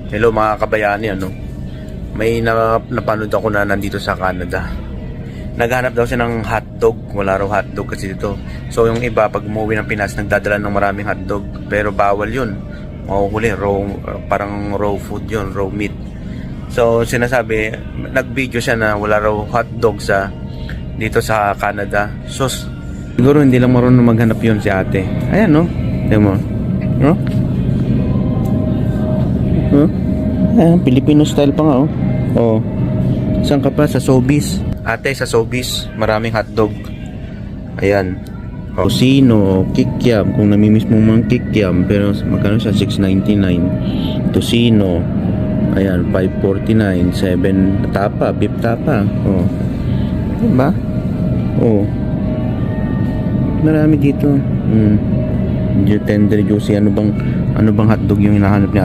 Hello mga kabayani, ano? May napanood ako na nandito sa Canada. Naghanap daw siya ng hotdog. Wala raw hotdog kasi dito. So yung iba pag umuwi ng Pinas nagdadala ng maraming hotdog. Pero bawal yun. Mahuhuli, parang raw food yun, raw meat. So sinasabi, nag-video siya na wala raw hotdog dito sa Canada. So siguro hindi lang marunong maghanap yun si ate. Ayan, no? Tignan mo. No? Huh? Ayan, Filipino style pa nga, oh. Oh. Saan ka pa? Sa Sobeys. Ate, sa Sobeys, maraming hotdog. Ayan. Oh. Tocino, kikiam. Kung namimiss mo mga kikiam, pero magkano siya? $6.99. Tocino. Ayan, $5.49. 7 tapa, beef tapa. Oh. Diba? Oh. Marami dito. Tender juicy. Ano bang hotdog yung hinahanap niya?